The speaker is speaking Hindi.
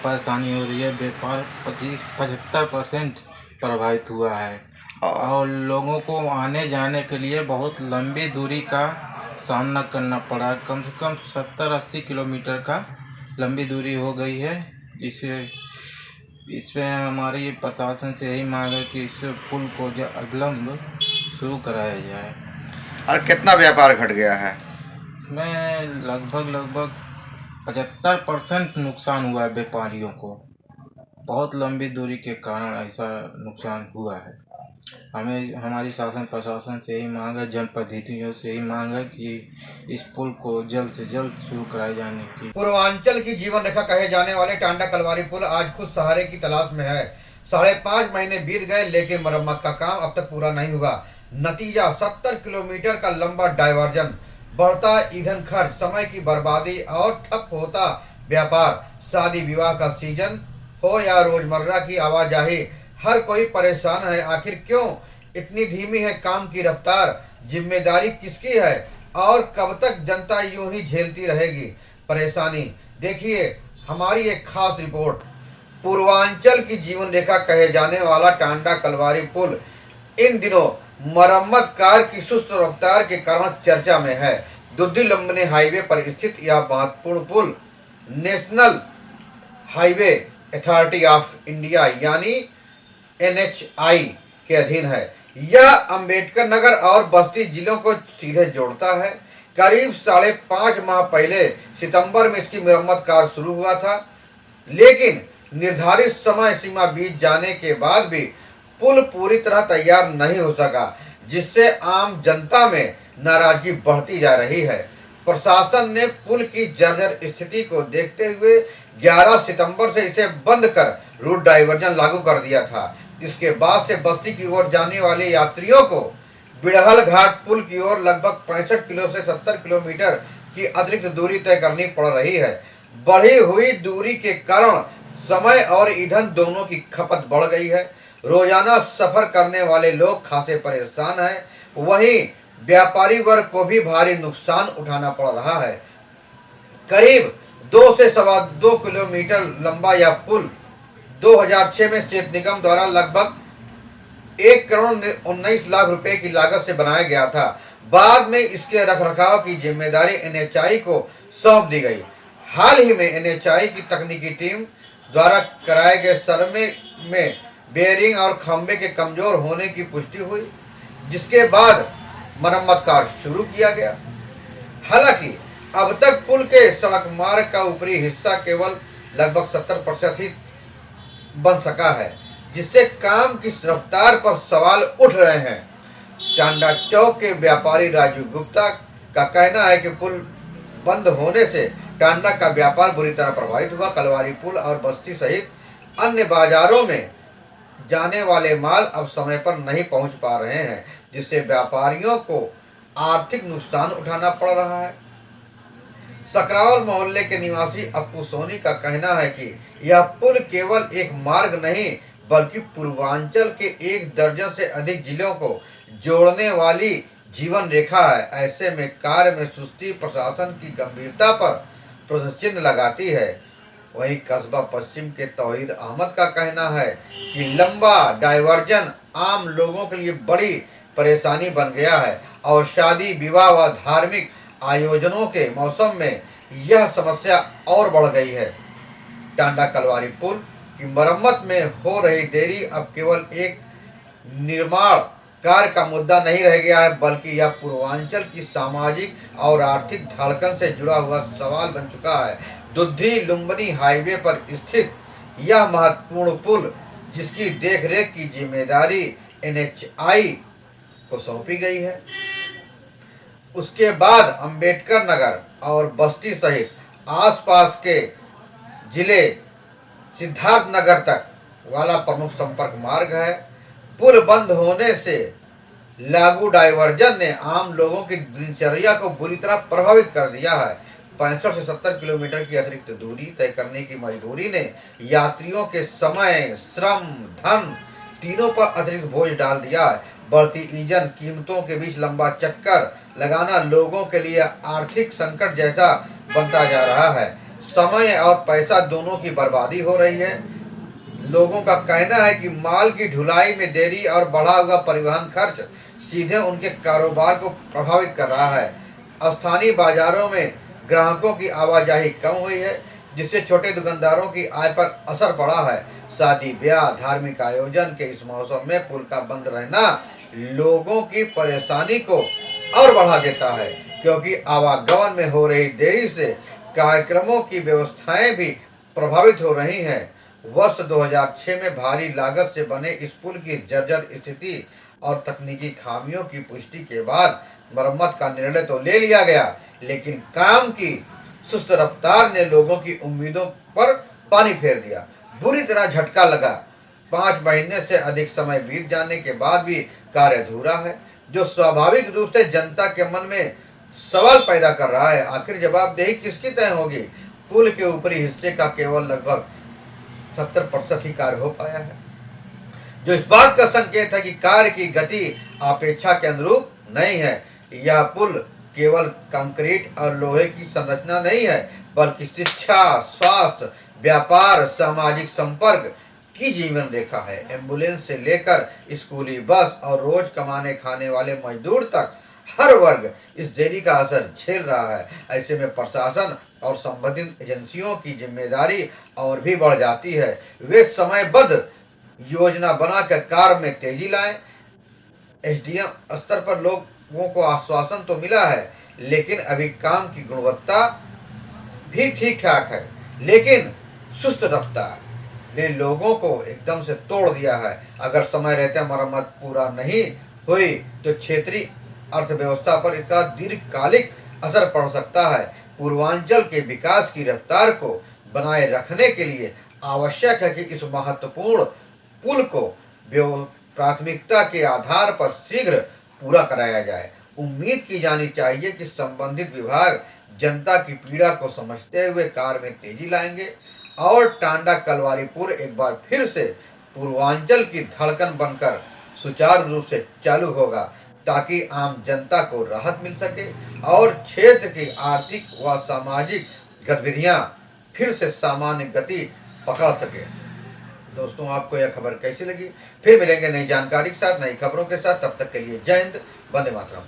परेशानी हो रही है। व्यापार 25-75% प्रभावित हुआ है और लोगों को आने जाने के लिए बहुत लंबी दूरी का सामना करना पड़ा। कम से कम 70-80 किलोमीटर का लंबी दूरी हो गई है। इसमें हमारी प्रशासन से यही मांग है कि इस पुल को अविलंब शुरू कराया जाए। और कितना व्यापार घट गया है? मैं लगभग 75% नुकसान हुआ है व्यापारियों को। बहुत लंबी दूरी के कारण ऐसा नुकसान हुआ है। हमें हमारी शासन प्रशासन से यही मांग है, जनप्रतिनिधियों से यही मांग है कि इस पुल को जल्द से जल्द शुरू कराए जाने की। पूर्वांचल की जीवन रेखा कहे जाने वाले टांडा कलवारी पुल आज खुद सहारे की तलाश में है। 5.5 महीने बीत गए लेकिन मरम्मत का काम अब तक पूरा नहीं हुआ। नतीजा 70 किलोमीटर का लंबा डायवर्जन, बढ़ता ईंधन खर्च, समय की बर्बादी और ठप होता व्यापार। शादी विवाह का सीजन हो या रोजमर्रा की आवाजाही, हर कोई परेशान है। आखिर क्यों इतनी धीमी है काम की रफ्तार? जिम्मेदारी किसकी है और कब तक जनता यूं ही झेलती रहेगी परेशानी? देखिए हमारी एक खास रिपोर्ट। पूर्वांचल की जीवन रेखा कहे जाने वाला टांडा कलवारी पुल इन दिनों मरम्मत कार्य की सुस्त रफ्तार के कारण चर्चा में है। दुद्दी लंबनी हाईवे पर स्थित यह महत्वपूर्ण पुल national highway authority of India यानी NHI के अधीन है। यह अंबेडकर नगर और बस्ती जिलों को सीधे जोड़ता है। करीब 5.5 माह पहले सितंबर में इसकी मरम्मत कार्य शुरू हुआ था, लेकिन निर्धारित समय सीमा बीत जाने के बाद भी पुल पूरी तरह तैयार नहीं हो सका, जिससे आम जनता में नाराजगी बढ़ती जा रही है। प्रशासन ने पुल की जर्जर स्थिति को देखते हुए 11 सितंबर से इसे बंद कर रूट डाइवर्जन लागू कर दिया था। इसके बाद से बस्ती की ओर जाने वाले यात्रियों को बिड़हल घाट पुल की ओर लगभग 65 किलो से 70 किलोमीटर की अतिरिक्त दूरी तय करनी पड़ रही है। बढ़ी हुई दूरी के कारण समय और ईंधन दोनों की खपत बढ़ गई है। रोजाना सफर करने वाले लोग खासे परेशान हैं। वहीं व्यापारी वर्ग को भी भारी नुकसान उठाना पड़ रहा है। करीब 2 से 2.25 किलोमीटर लंबा यह पुल 2006 में स्टेट निगम द्वारा लगभग 1,19,00,000 रुपए की लागत से बनाया गया था। बाद में इसके रखरखाव की जिम्मेदारी NHI को सौंप दी गई। हाल ही में NHI की तकनीकी टीम द्वारा कराए गए सर्वे में बेयरिंग और खंभे के कमजोर होने की पुष्टि हुई, जिसके बाद मरम्मत कार्य शुरू किया गया। हालांकि अब तक पुल के सड़क मार्ग का ऊपरी हिस्सा केवल लगभग 70% ही बन सका है, जिससे काम की रफ्तार पर सवाल उठ रहे हैं। टांडा चौक के व्यापारी राजू गुप्ता का कहना है कि पुल बंद होने से टांडा का व्यापार बुरी तरह प्रभावित हुआ। कलवारी पुल और बस्ती सहित अन्य बाजारों में जाने वाले माल अब समय पर नहीं पहुंच पा रहे हैं, जिससे व्यापारियों को आर्थिक नुकसान उठाना पड़ रहा है। सकरावल मोहल्ले के निवासी अप्पू सोनी का कहना है कि यह पुल केवल एक मार्ग नहीं बल्कि पूर्वांचल के 1 दर्जन से अधिक जिलों को जोड़ने वाली जीवन रेखा है। ऐसे में कार्य में सुस्ती प्रशासन की गंभीरता पर प्रश्न चिन्ह लगाती है। वहीं कस्बा पश्चिम के तौहीद अहमद का कहना है कि लंबा डायवर्जन आम लोगों के लिए बड़ी परेशानी बन गया है और शादी विवाह व धार्मिक आयोजनों के मौसम में यह समस्या और बढ़ गई है। टांडा कलवारी पुल की मरम्मत में हो रही देरी अब केवल एक निर्माण कार्य का मुद्दा नहीं रह गया है, बल्कि यह पूर्वांचल की सामाजिक और आर्थिक धड़कन से जुड़ा हुआ सवाल बन चुका है। दुद्दी लुम्बिनी हाईवे पर स्थित यह महत्वपूर्ण पुल, जिसकी देखरेख की जिम्मेदारी NHI को सौंपी गई है, उसके बाद अंबेडकर नगर और बस्ती सहित आसपास के जिले सिद्धार्थ नगर तक वाला प्रमुख संपर्क मार्ग है। पुल बंद होने से लागू डायवर्जन ने आम लोगों की दिनचर्या को बुरी तरह प्रभावित कर दिया है। 65 से 70 किलोमीटर की अतिरिक्त दूरी तय करने की मजबूरी ने यात्रियों के समय, श्रम, धन तीनों पर अतिरिक्त बोझ डाल दिया है। बढ़ती ईंधन कीमतों के बीच लंबा चक्कर लगाना लोगों के लिए आर्थिक संकट जैसा बनता जा रहा है। समय और पैसा दोनों की बर्बादी हो रही है। लोगों का कहना है कि माल की ढुलाई में देरी और बढ़ा हुआ परिवहन खर्च सीधे उनके कारोबार को प्रभावित कर रहा है। स्थानीय बाजारों में ग्राहकों की आवाजाही कम हुई है, जिससे छोटे दुकानदारों की आय पर असर पड़ा है। शादी ब्याह, धार्मिक आयोजन के इस मौसम में पुल का बंद रहना लोगों की परेशानी को और बढ़ा देता है, क्योंकि आवागमन में हो रही देरी से कार्यक्रमों की व्यवस्थाएं भी प्रभावित हो रही हैं। वर्ष 2006 में भारी लागत से बने इस पुल की जर्जर स्थिति और तकनीकी खामियों की पुष्टि के बाद मरम्मत का निर्णय तो ले लिया गया, लेकिन काम की सुस्त रफ्तार ने लोगों की उम्मीदों पर पानी फेर दिया। बुरी तरह झटका लगा। 5 महीने से अधिक समय बीत जाने के बाद भी कार्य अधूरा है, जो स्वाभाविक रूप से जनता के मन में सवाल पैदा कर रहा है। आखिर जवाबदेही किसकी तय होगी? पुल के ऊपरी हिस्से का केवल लगभग 70% ही कार्य हो पाया है, जो इस बात का संकेत है कि कार्य की गति अपेक्षा के अनुरूप नहीं है। यह पुल केवल कंक्रीट और लोहे की संरचना नहीं है, बल्कि शिक्षा, स्वास्थ्य, व्यापार, सामाजिक संपर्क की जीवन रेखा है। एम्बुलेंस से लेकर स्कूली बस और रोज कमाने खाने वाले मजदूर तक हर वर्ग इस देरी का असर झेल रहा है। ऐसे में प्रशासन और संबंधित एजेंसियों की जिम्मेदारी और भी बढ़ जाती है। वे समयबद्ध योजना बनाकर कार्य में तेजी लाएं। एसडीएम स्तर पर लोगों को आश्वासन तो मिला है, लेकिन अभी काम की गुणवत्ता भी ठीक ठाक है, लेकिन सुस्त रफ्तार ने लोगों को एकदम से तोड़ दिया है। अगर समय रहते मरम्मत पूरा नहीं हुई तो क्षेत्रीय अर्थव्यवस्था पर इसका दीर्घकालिक असर पड़ सकता है। पूर्वांचल के विकास की रफ्तार को बनाए रखने के लिए आवश्यक है कि इस महत्वपूर्ण पुल को प्राथमिकता के आधार पर शीघ्र पूरा कराया जाए। उम्मीद की जानी चाहिए कि संबंधित विभाग जनता की पीड़ा को समझते हुए कार्य में तेजी लाएंगे और टांडा कलवारी पुल एक बार फिर से पूर्वांचल की धड़कन बनकर सुचारू रूप से चालू होगा, ताकि आम जनता को राहत मिल सके और क्षेत्र की आर्थिक व सामाजिक गतिविधियां फिर से सामान्य गति पकड़ सके। दोस्तों, आपको यह खबर कैसी लगी? फिर मिलेंगे नई जानकारी के साथ, नई खबरों के साथ। तब तक के लिए जय हिंद, वंदे मातरम।